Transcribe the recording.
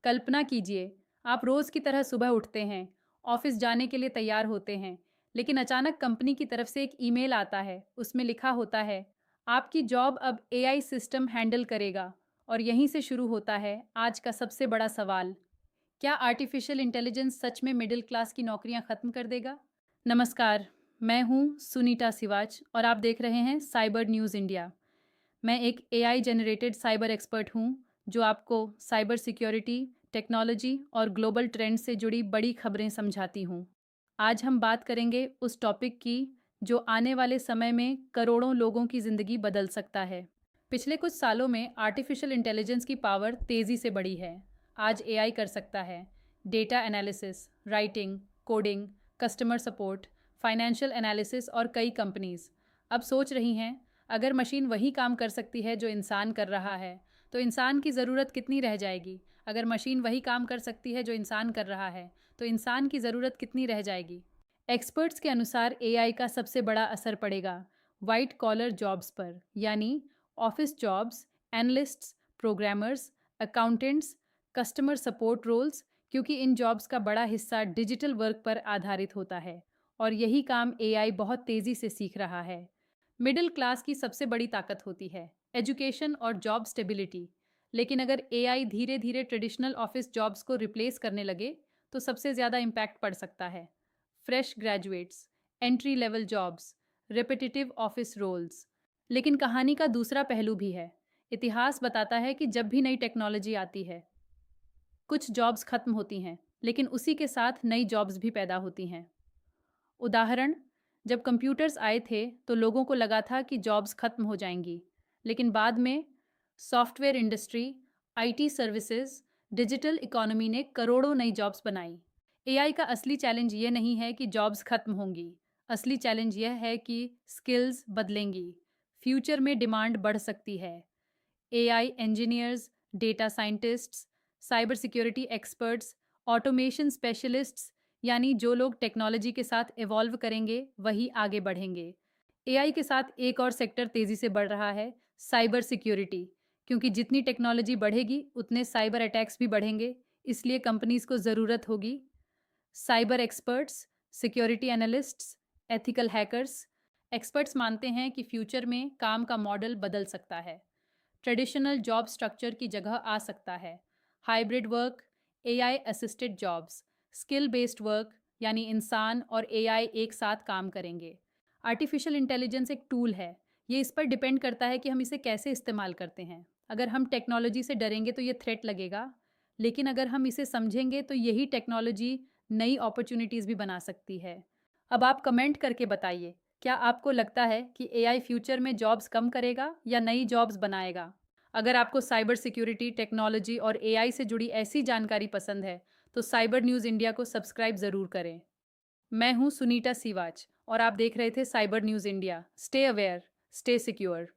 कल्पना कीजिए, आप रोज की तरह सुबह उठते हैं, ऑफिस जाने के लिए तैयार होते हैं, लेकिन अचानक कंपनी की तरफ से एक ईमेल आता है। उसमें लिखा होता है, आपकी जॉब अब एआई सिस्टम हैंडल करेगा। और यहीं से शुरू होता है आज का सबसे बड़ा सवाल, क्या आर्टिफिशियल इंटेलिजेंस सच में मिडिल क्लास की नौकरियां खत्म कर देगा? नमस्कार, मैं हूं सुनीता सिवाच और आप देख रहे हैं साइबर न्यूज़ इंडिया। मैं एक एआई जनरेटेड साइबर एक्सपर्ट हूं, जो आपको साइबर सिक्योरिटी, टेक्नोलॉजी और ग्लोबल ट्रेंड से जुड़ी बड़ी खबरें समझाती हूं। आज हम बात करेंगे उस टॉपिक की जो आने वाले समय में करोड़ों लोगों की ज़िंदगी बदल सकता है। पिछले कुछ सालों में आर्टिफिशियल इंटेलिजेंस की पावर तेज़ी से बढ़ी है। आज एआई कर सकता है data analysis, writing, coding, customer support, financial analysis और कई कंपनीज अब सोच रही हैं, अगर मशीन वही काम कर सकती है जो इंसान कर रहा है, तो इंसान की ज़रूरत कितनी रह जाएगी? अगर मशीन वही काम कर सकती है जो इंसान कर रहा है, तो इंसान की ज़रूरत कितनी रह जाएगी? एक्सपर्ट्स के अनुसार एआई का सबसे बड़ा असर पड़ेगा वाइट कॉलर जॉब्स पर, यानी office jobs, analysts, programmers, accountants, customer support roles, क्योंकि इन जॉब्स का बड़ा हिस्सा डिजिटल वर्क पर आधारित होता है और यही काम एआई बहुत तेज़ी से सीख रहा है। मिडिल क्लास की सबसे बड़ी ताकत होती है एजुकेशन और जॉब स्टेबिलिटी। लेकिन अगर एआई धीरे धीरे ट्रेडिशनल ऑफिस जॉब्स को रिप्लेस करने लगे, तो सबसे ज़्यादा इम्पैक्ट पड़ सकता है fresh graduates, entry level jobs, repetitive office roles. लेकिन कहानी का दूसरा पहलू भी है। इतिहास बताता है कि जब भी नई टेक्नोलॉजी आती है, कुछ जॉब्स खत्म होती हैं, लेकिन उसी के साथ नई जॉब्स भी पैदा होती हैं। उदाहरण, जब कंप्यूटर्स आए थे तो लोगों को लगा था कि जॉब्स खत्म हो जाएंगी, लेकिन बाद में software industry, IT services, digital economy ने करोड़ों नई जॉब्स बनाई। एआई का असली चैलेंज ये नहीं है कि जॉब्स खत्म होंगी, असली चैलेंज यह है कि स्किल्स बदलेंगी। फ्यूचर में डिमांड बढ़ सकती है। AI engineers, data scientists, cyber security experts, automation specialists, यानी जो लोग टेक्नोलॉजी के साथ इवॉल्व करेंगे वही आगे बढ़ेंगे। एआई के साथ एक और सेक्टर तेज़ी से बढ़ रहा है, साइबर सिक्योरिटी। क्योंकि जितनी टेक्नोलॉजी बढ़ेगी उतने साइबर अटैक्स भी बढ़ेंगे, इसलिए कंपनीज को ज़रूरत होगी cyber experts, security analysts, ethical hackers. Experts मानते हैं कि फ्यूचर में काम का मॉडल बदल सकता है। ट्रेडिशनल जॉब स्ट्रक्चर की जगह आ सकता है hybrid work, AI assisted jobs, skill based work, यानी इंसान और एआई एक साथ काम करेंगे। आर्टिफिशियल इंटेलिजेंस एक टूल है, ये इस पर डिपेंड करता है कि हम इसे कैसे इस्तेमाल करते हैं। अगर हम टेक्नोलॉजी से डरेंगे तो ये थ्रेट लगेगा, लेकिन अगर हम इसे समझेंगे तो यही टेक्नोलॉजी नई अपॉर्चुनिटीज़ भी बना सकती है। अब आप कमेंट करके बताइए, क्या आपको लगता है कि एआई फ्यूचर में जॉब्स कम करेगा या नई जॉब्स बनाएगा? अगर आपको साइबर सिक्योरिटी, टेक्नोलॉजी और एआई से जुड़ी ऐसी जानकारी पसंद है, तो साइबर न्यूज़ इंडिया को सब्सक्राइब ज़रूर करें। मैं हूँ सुनीता सिवाच और आप देख रहे थे cyber news India. Stay aware, stay secure.